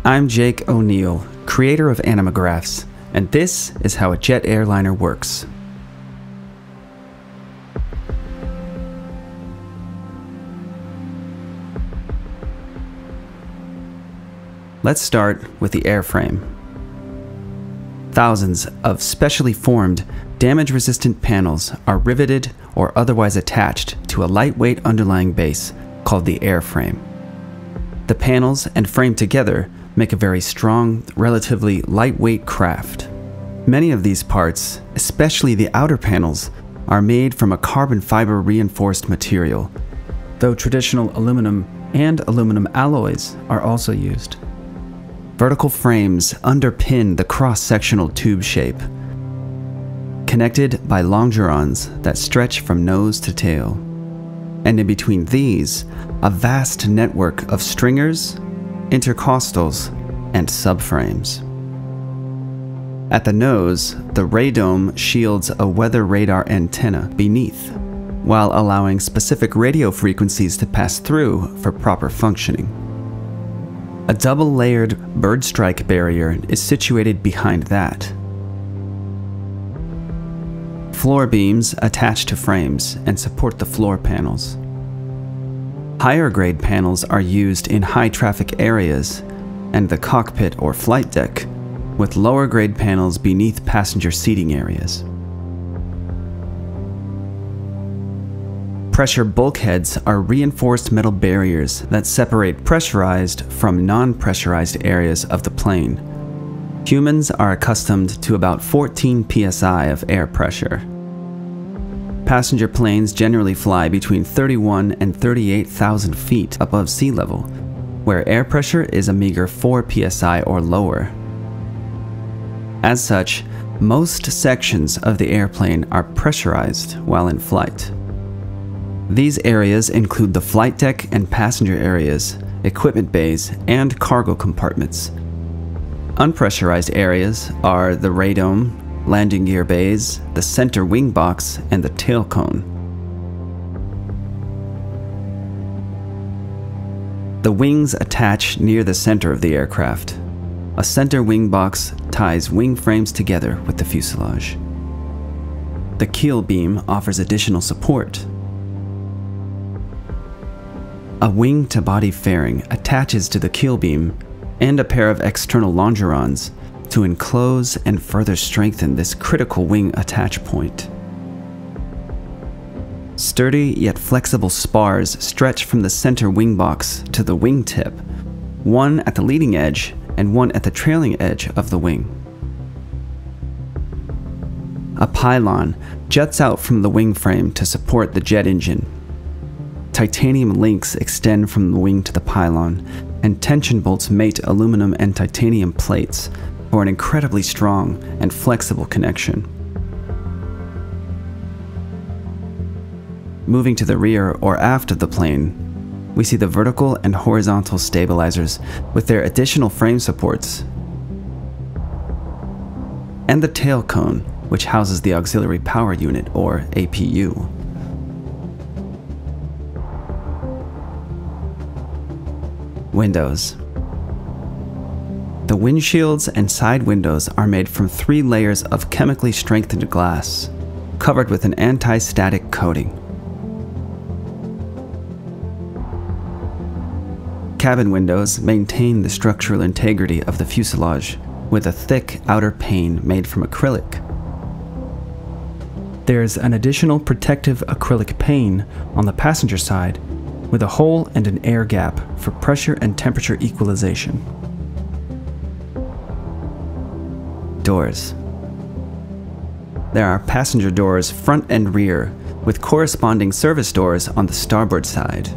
I'm Jake O'Neal, creator of Animagraphs, and this is how a jet airliner works. Let's start with the airframe. Thousands of specially formed, damage-resistant panels are riveted or otherwise attached to a lightweight underlying base called the airframe. The panels and frame together make a very strong, relatively lightweight craft. Many of these parts, especially the outer panels, are made from a carbon fiber reinforced material, though traditional aluminum and aluminum alloys are also used. Vertical frames underpin the cross-sectional tube shape, connected by longerons that stretch from nose to tail. And in between these, a vast network of stringers, intercostals, and subframes. At the nose, the radome shields a weather radar antenna beneath, while allowing specific radio frequencies to pass through for proper functioning. A double-layered bird strike barrier is situated behind that. Floor beams attach to frames and support the floor panels. Higher grade panels are used in high traffic areas and the cockpit or flight deck, with lower grade panels beneath passenger seating areas. Pressure bulkheads are reinforced metal barriers that separate pressurized from non-pressurized areas of the plane. Humans are accustomed to about 14 psi of air pressure. Passenger planes generally fly between 31 and 38,000 feet above sea level, where air pressure is a meager 4 psi or lower. As such, most sections of the airplane are pressurized while in flight. These areas include the flight deck and passenger areas, equipment bays, and cargo compartments. Unpressurized areas are the radome, landing gear bays, the center wing box, and the tail cone. The wings attach near the center of the aircraft. A center wing box ties wing frames together with the fuselage. The keel beam offers additional support. A wing-to-body fairing attaches to the keel beam and a pair of external longerons to enclose and further strengthen this critical wing attach point. Sturdy yet flexible spars stretch from the center wing box to the wing tip, one at the leading edge and one at the trailing edge of the wing. A pylon juts out from the wing frame to support the jet engine. Titanium links extend from the wing to the pylon, and tension bolts mate aluminum and titanium plates for an incredibly strong and flexible connection. Moving to the rear or aft of the plane, we see the vertical and horizontal stabilizers with their additional frame supports, and the tail cone, which houses the auxiliary power unit or APU. Windows. The windshields and side windows are made from 3 layers of chemically strengthened glass, covered with an anti-static coating. Cabin windows maintain the structural integrity of the fuselage with a thick outer pane made from acrylic. There's an additional protective acrylic pane on the passenger side with a hole and an air gap for pressure and temperature equalization. Doors. There are passenger doors front and rear, with corresponding service doors on the starboard side.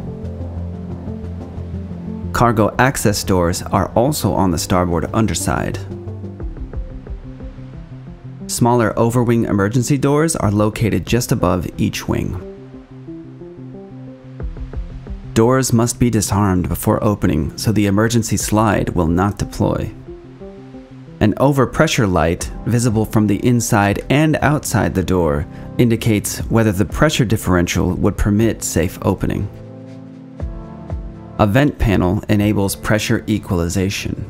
Cargo access doors are also on the starboard underside. Smaller overwing emergency doors are located just above each wing. Doors must be disarmed before opening so the emergency slide will not deploy. An overpressure light, visible from the inside and outside the door, indicates whether the pressure differential would permit safe opening. A vent panel enables pressure equalization.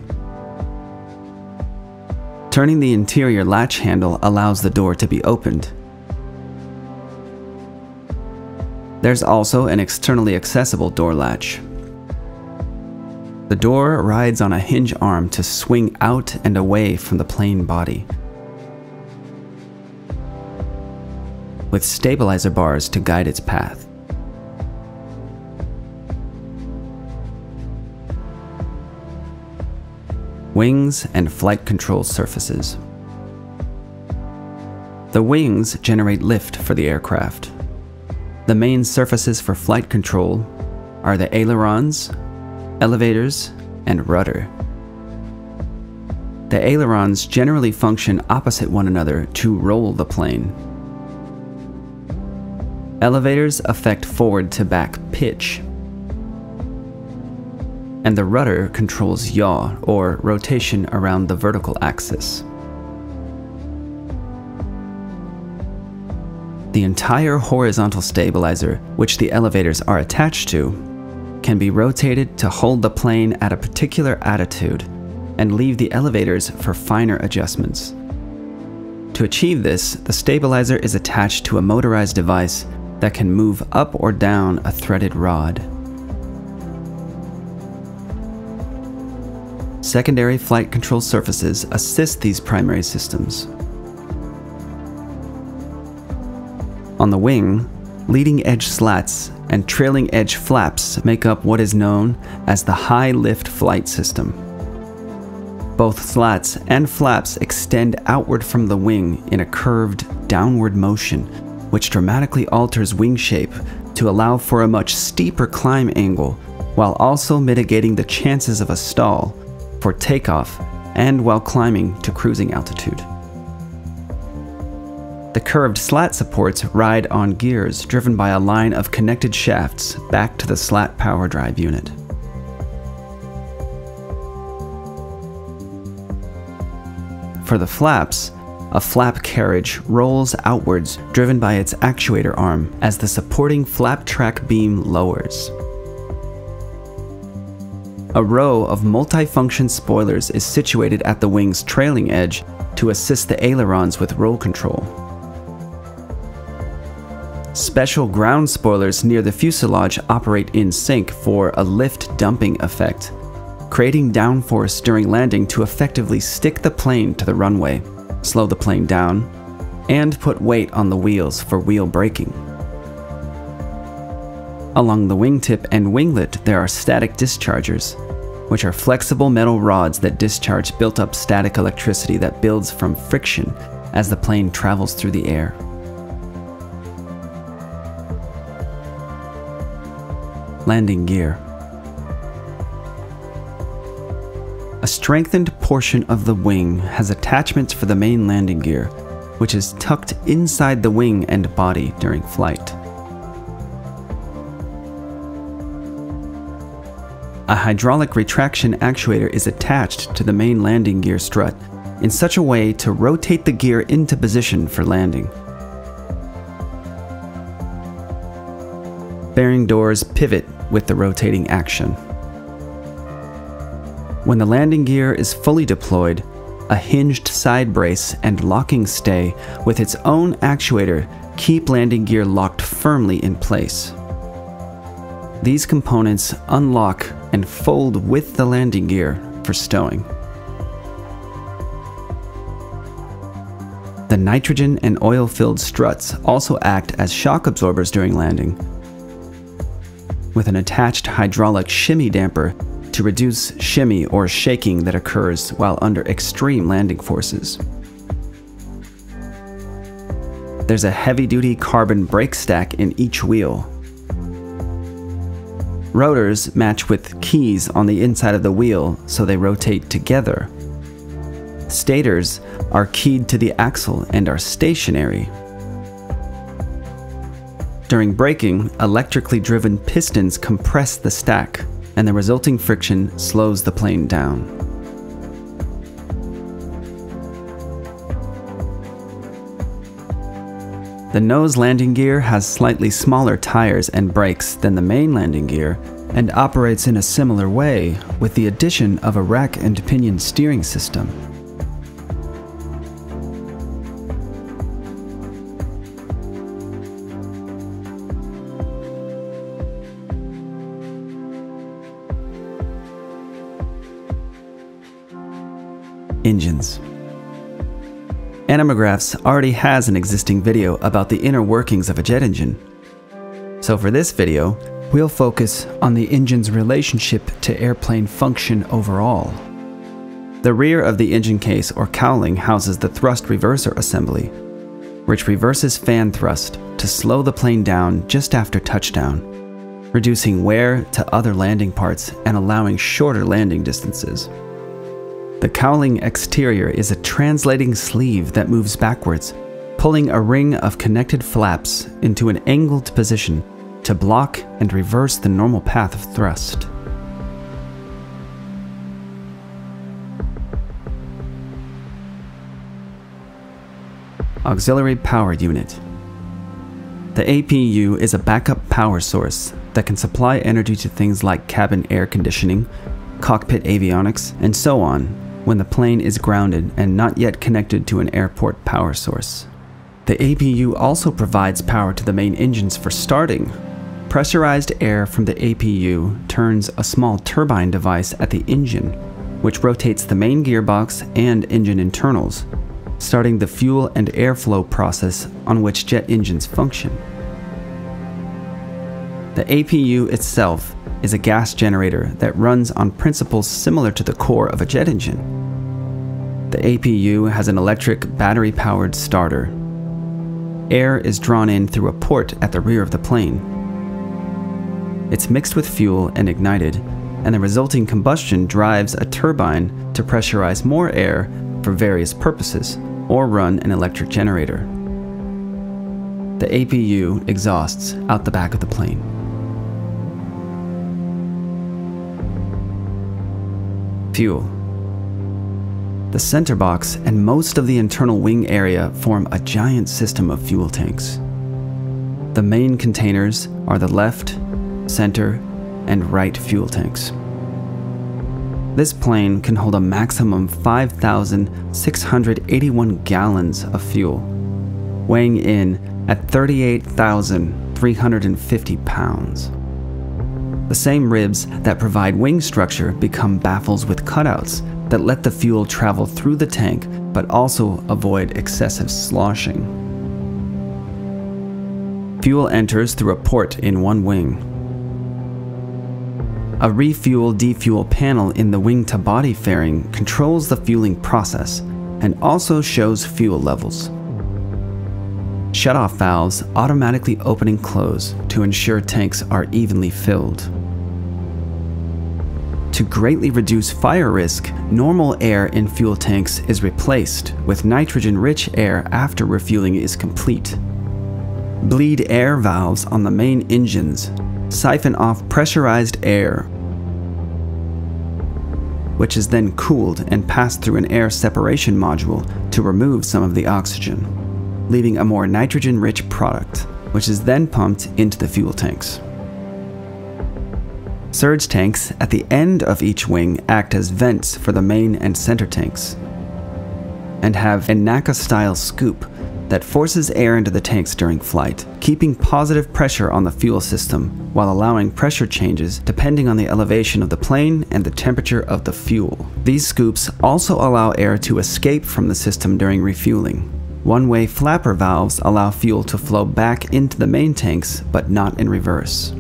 Turning the interior latch handle allows the door to be opened. There's also an externally accessible door latch. The door rides on a hinge arm to swing out and away from the plane body, with stabilizer bars to guide its path. Wings and flight control surfaces. The wings generate lift for the aircraft. The main surfaces for flight control are the ailerons, elevators, and rudder. The ailerons generally function opposite one another to roll the plane. Elevators affect forward to back pitch, and the rudder controls yaw, or rotation around the vertical axis. The entire horizontal stabilizer, which the elevators are attached to, can be rotated to hold the plane at a particular attitude and leave the elevators for finer adjustments. To achieve this, the stabilizer is attached to a motorized device that can move up or down a threaded rod. Secondary flight control surfaces assist these primary systems. On the wing, leading edge slats and trailing edge flaps make up what is known as the high lift flight system. Both slats and flaps extend outward from the wing in a curved downward motion, which dramatically alters wing shape to allow for a much steeper climb angle, while also mitigating the chances of a stall for takeoff and while climbing to cruising altitude. The curved slat supports ride on gears driven by a line of connected shafts back to the slat power drive unit. For the flaps, a flap carriage rolls outwards driven by its actuator arm as the supporting flap track beam lowers. A row of multifunction spoilers is situated at the wing's trailing edge to assist the ailerons with roll control. Special ground spoilers near the fuselage operate in sync for a lift dumping effect, creating downforce during landing to effectively stick the plane to the runway, slow the plane down, and put weight on the wheels for wheel braking. Along the wingtip and winglet there are static dischargers, which are flexible metal rods that discharge built-up static electricity that builds from friction as the plane travels through the air. Landing gear. A strengthened portion of the wing has attachments for the main landing gear, which is tucked inside the wing and body during flight. A hydraulic retraction actuator is attached to the main landing gear strut in such a way to rotate the gear into position for landing. Bearing doors pivot with the rotating action. When the landing gear is fully deployed, a hinged side brace and locking stay with its own actuator keep landing gear locked firmly in place. These components unlock and fold with the landing gear for stowing. The nitrogen and oil-filled struts also act as shock absorbers during landing, with an attached hydraulic shimmy damper to reduce shimmy or shaking that occurs while under extreme landing forces. There's a heavy-duty carbon brake stack in each wheel. Rotors match with keys on the inside of the wheel so they rotate together. Stators are keyed to the axle and are stationary. During braking, electrically driven pistons compress the stack, and the resulting friction slows the plane down. The nose landing gear has slightly smaller tires and brakes than the main landing gear, and operates in a similar way with the addition of a rack and pinion steering system. engines. Animagraphs already has an existing video about the inner workings of a jet engine. So for this video, we'll focus on the engine's relationship to airplane function overall. The rear of the engine case or cowling houses the thrust reverser assembly, which reverses fan thrust to slow the plane down just after touchdown, reducing wear to other landing parts and allowing shorter landing distances. The cowling exterior is a translating sleeve that moves backwards, pulling a ring of connected flaps into an angled position to block and reverse the normal path of thrust. Auxiliary Power Unit. The APU is a backup power source that can supply energy to things like cabin air conditioning, cockpit avionics, and so on when the plane is grounded and not yet connected to an airport power source. The APU also provides power to the main engines for starting. Pressurized air from the APU turns a small turbine device at the engine, which rotates the main gearbox and engine internals, starting the fuel and airflow process on which jet engines function. The APU itself is a gas generator that runs on principles similar to the core of a jet engine. The APU has an electric battery-powered starter. Air is drawn in through a port at the rear of the plane. It's mixed with fuel and ignited, and the resulting combustion drives a turbine to pressurize more air for various purposes, or run an electric generator. The APU exhausts out the back of the plane. Fuel. The center box and most of the internal wing area form a giant system of fuel tanks. The main containers are the left, center, and right fuel tanks. This plane can hold a maximum 5,681 gallons of fuel, weighing in at 38,350 pounds. The same ribs that provide wing structure become baffles with cutouts that let the fuel travel through the tank but also avoid excessive sloshing. Fuel enters through a port in one wing. A refuel-defuel panel in the wing-to-body fairing controls the fueling process and also shows fuel levels. Shutoff valves automatically open and close to ensure tanks are evenly filled. To greatly reduce fire risk, normal air in fuel tanks is replaced with nitrogen-rich air after refueling is complete. Bleed air valves on the main engines siphon off pressurized air, which is then cooled and passed through an air separation module to remove some of the oxygen, leaving a more nitrogen-rich product, which is then pumped into the fuel tanks. Surge tanks at the end of each wing act as vents for the main and center tanks, and have a NACA-style scoop that forces air into the tanks during flight, keeping positive pressure on the fuel system while allowing pressure changes depending on the elevation of the plane and the temperature of the fuel. These scoops also allow air to escape from the system during refueling. One-way flapper valves allow fuel to flow back into the main tanks, but not in reverse.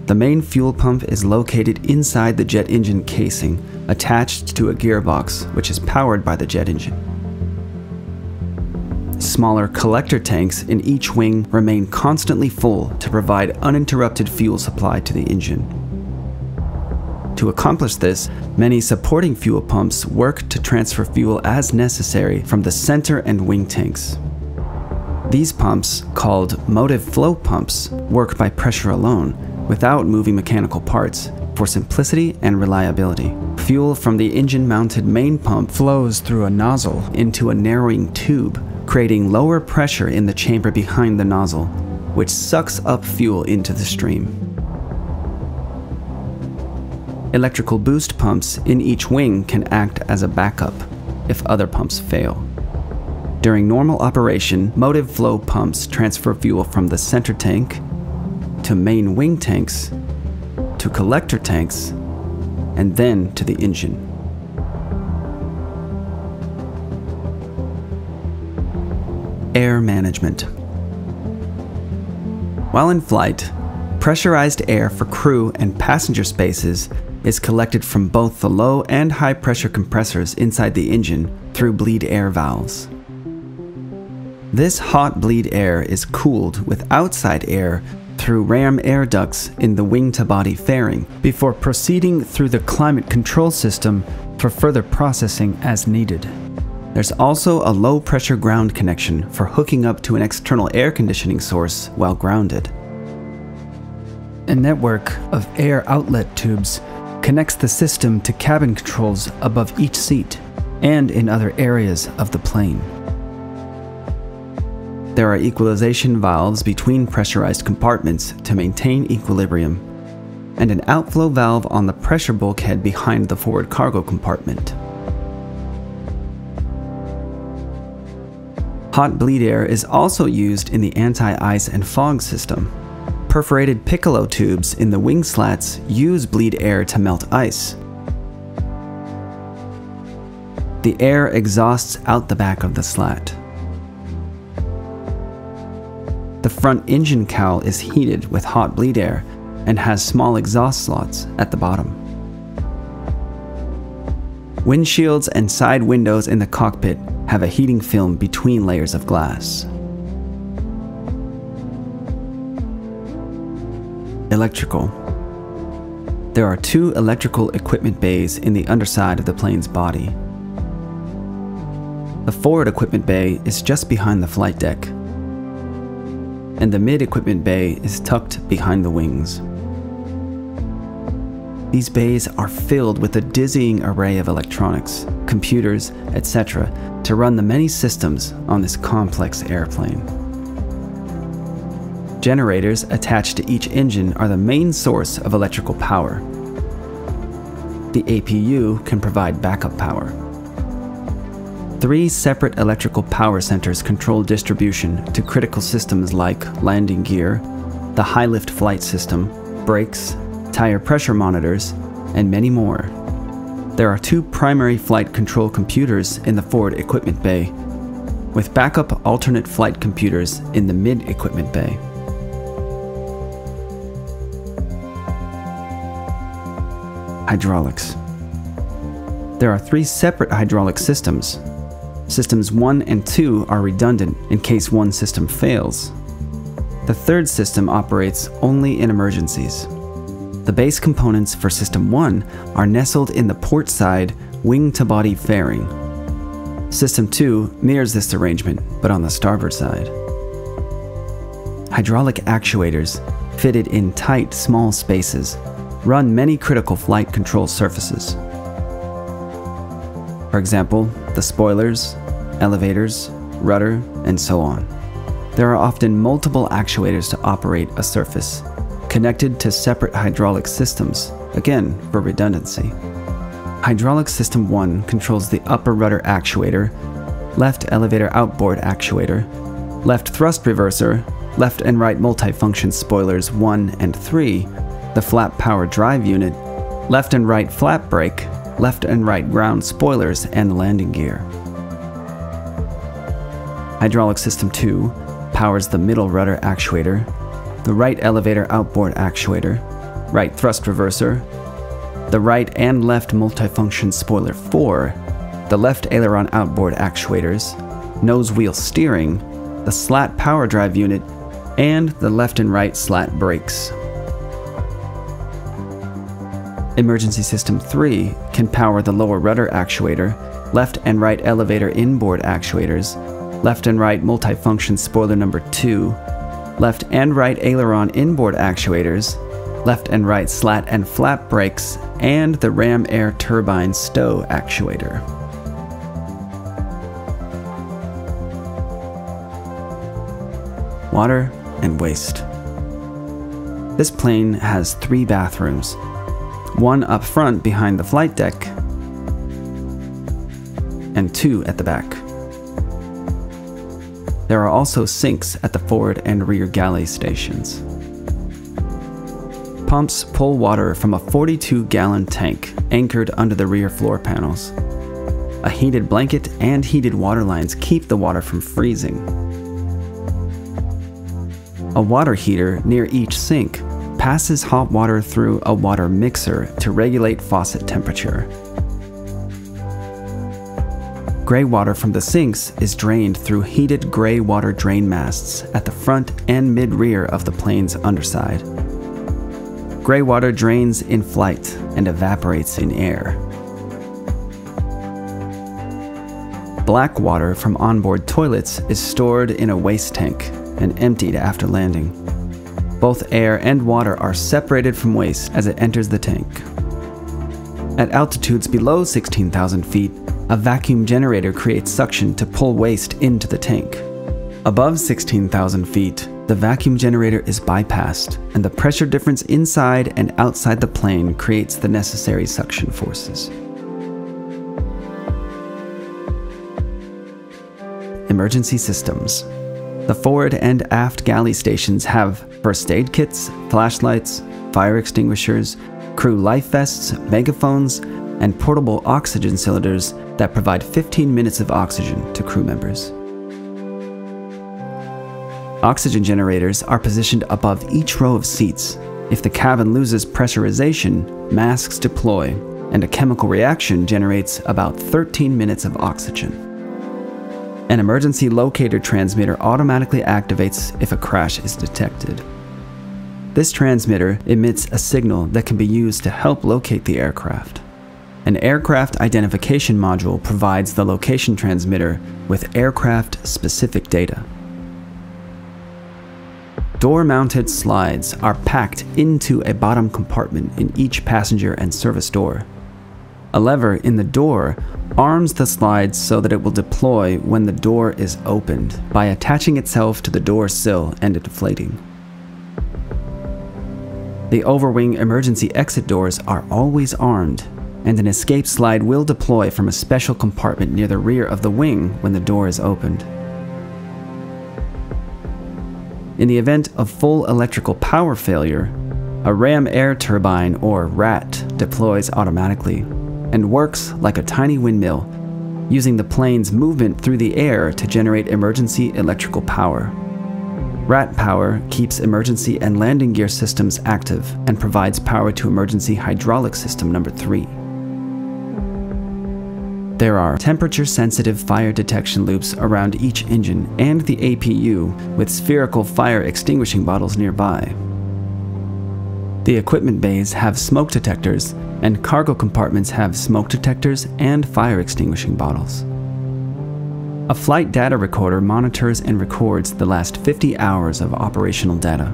The main fuel pump is located inside the jet engine casing, attached to a gearbox which is powered by the jet engine. Smaller collector tanks in each wing remain constantly full to provide uninterrupted fuel supply to the engine. To accomplish this, many supporting fuel pumps work to transfer fuel as necessary from the center and wing tanks. These pumps, called motive flow pumps, work by pressure alone, without moving mechanical parts, for simplicity and reliability. Fuel from the engine-mounted main pump flows through a nozzle into a narrowing tube, creating lower pressure in the chamber behind the nozzle, which sucks up fuel into the stream. Electrical boost pumps in each wing can act as a backup if other pumps fail. During normal operation, motive flow pumps transfer fuel from the center tank to main wing tanks, to collector tanks, and then to the engine. Air management. While in flight, pressurized air for crew and passenger spaces is collected from both the low and high pressure compressors inside the engine through bleed air valves. This hot bleed air is cooled with outside air through ram air ducts in the wing-to-body fairing before proceeding through the climate control system for further processing as needed. There's also a low-pressure ground connection for hooking up to an external air conditioning source while grounded. A network of air outlet tubes connects the system to cabin controls above each seat and in other areas of the plane. There are equalization valves between pressurized compartments to maintain equilibrium, and an outflow valve on the pressure bulkhead behind the forward cargo compartment. Hot bleed air is also used in the anti-ice and fog system. Perforated piccolo tubes in the wing slats use bleed air to melt ice. The air exhausts out the back of the slat. The front engine cowl is heated with hot bleed air and has small exhaust slots at the bottom. Windshields and side windows in the cockpit have a heating film between layers of glass. Electrical. There are 2 electrical equipment bays in the underside of the plane's body. The forward equipment bay is just behind the flight deck, and the mid-equipment bay is tucked behind the wings. These bays are filled with a dizzying array of electronics, computers, etc. to run the many systems on this complex airplane. Generators attached to each engine are the main source of electrical power. The APU can provide backup power. 3 separate electrical power centers control distribution to critical systems like landing gear, the high-lift flight system, brakes, tire pressure monitors, and many more. There are 2 primary flight control computers in the forward equipment bay, with backup alternate flight computers in the mid-equipment bay. Hydraulics. There are 3 separate hydraulic systems. Systems 1 and 2 are redundant in case one system fails. The third system operates only in emergencies. The base components for System 1 are nestled in the port side wing-to-body fairing. System 2 mirrors this arrangement, but on the starboard side. Hydraulic actuators, fitted in tight, small spaces, run many critical flight control surfaces. For example, the spoilers, elevators, rudder, and so on. There are often multiple actuators to operate a surface, connected to separate hydraulic systems, again for redundancy. Hydraulic System 1 controls the upper rudder actuator, left elevator outboard actuator, left thrust reverser, left and right multifunction spoilers 1 and 3, the flap power drive unit, left and right flap brake, left and right ground spoilers, and the landing gear. Hydraulic System 2 powers the middle rudder actuator, the right elevator outboard actuator, right thrust reverser, the right and left multifunction spoiler 4, the left aileron outboard actuators, nose wheel steering, the slat power drive unit, and the left and right slat brakes. Emergency System 3 can power the lower rudder actuator, left and right elevator inboard actuators, left and right multifunction spoiler number 2, left and right aileron inboard actuators, left and right slat and flap brakes, and the ram air turbine stow actuator. Water and waste. This plane has 3 bathrooms, one up front behind the flight deck, and 2 at the back. There are also sinks at the forward and rear galley stations. Pumps pull water from a 42-gallon tank anchored under the rear floor panels. A heated blanket and heated water lines keep the water from freezing. A water heater near each sink passes hot water through a water mixer to regulate faucet temperature. Gray water from the sinks is drained through heated gray water drain masts at the front and mid-rear of the plane's underside. Gray water drains in flight and evaporates in air. Black water from onboard toilets is stored in a waste tank and emptied after landing. Both air and water are separated from waste as it enters the tank. At altitudes below 16,000 feet, a vacuum generator creates suction to pull waste into the tank. Above 16,000 feet, the vacuum generator is bypassed, and the pressure difference inside and outside the plane creates the necessary suction forces. Emergency systems. The forward and aft galley stations have first aid kits, flashlights, fire extinguishers, crew life vests, megaphones, and portable oxygen cylinders that provide 15 minutes of oxygen to crew members. Oxygen generators are positioned above each row of seats. If the cabin loses pressurization, masks deploy, and a chemical reaction generates about 13 minutes of oxygen. An emergency locator transmitter automatically activates if a crash is detected. This transmitter emits a signal that can be used to help locate the aircraft. An aircraft identification module provides the location transmitter with aircraft-specific data. Door-mounted slides are packed into a bottom compartment in each passenger and service door. A lever in the door arms the slides so that it will deploy when the door is opened by attaching itself to the door sill and deflating. The overwing emergency exit doors are always armed, and an escape slide will deploy from a special compartment near the rear of the wing when the door is opened. In the event of full electrical power failure, a ram air turbine, or RAT, deploys automatically and works like a tiny windmill, using the plane's movement through the air to generate emergency electrical power. RAT power keeps emergency and landing gear systems active and provides power to emergency hydraulic system number 3. There are temperature-sensitive fire detection loops around each engine and the APU with spherical fire extinguishing bottles nearby. The equipment bays have smoke detectors, and cargo compartments have smoke detectors and fire extinguishing bottles. A flight data recorder monitors and records the last 50 hours of operational data,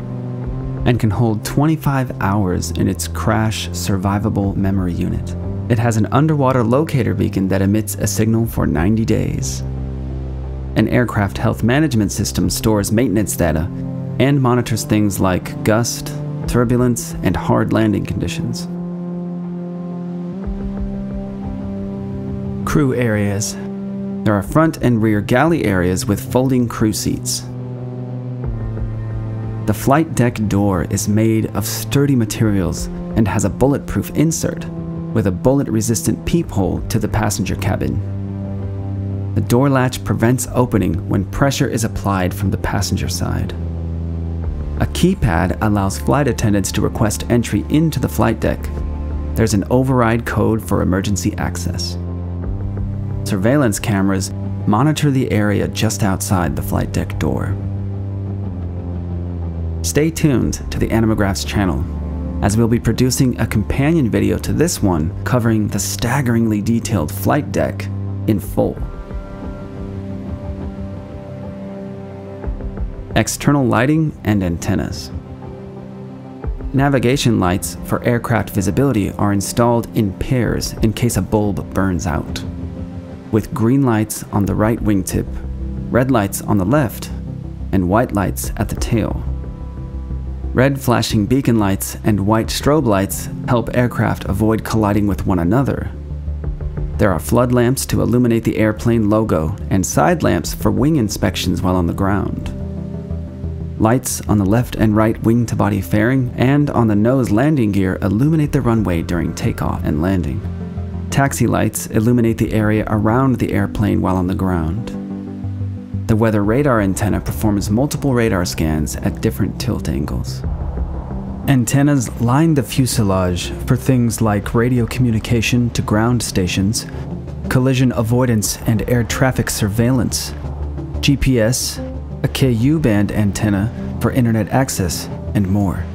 and can hold 25 hours in its crash survivable memory unit. It has an underwater locator beacon that emits a signal for 90 days. An aircraft health management system stores maintenance data and monitors things like gust, turbulence, and hard landing conditions. Crew areas. There are front and rear galley areas with folding crew seats. The flight deck door is made of sturdy materials and has a bulletproof insert with a bullet-resistant peephole to the passenger cabin. The door latch prevents opening when pressure is applied from the passenger side. A keypad allows flight attendants to request entry into the flight deck. There's an override code for emergency access. Surveillance cameras monitor the area just outside the flight deck door. Stay tuned to the Animagraphs channel, as we'll be producing a companion video to this one covering the staggeringly detailed flight deck in full. External lighting and antennas. Navigation lights for aircraft visibility are installed in pairs in case a bulb burns out, with green lights on the right wingtip, red lights on the left, and white lights at the tail. Red flashing beacon lights and white strobe lights help aircraft avoid colliding with one another. There are flood lamps to illuminate the airplane logo and side lamps for wing inspections while on the ground. Lights on the left and right wing-to-body fairing and on the nose landing gear illuminate the runway during takeoff and landing. Taxi lights illuminate the area around the airplane while on the ground. The weather radar antenna performs multiple radar scans at different tilt angles. Antennas line the fuselage for things like radio communication to ground stations, collision avoidance and air traffic surveillance, GPS, a Ku band antenna for internet access, and more.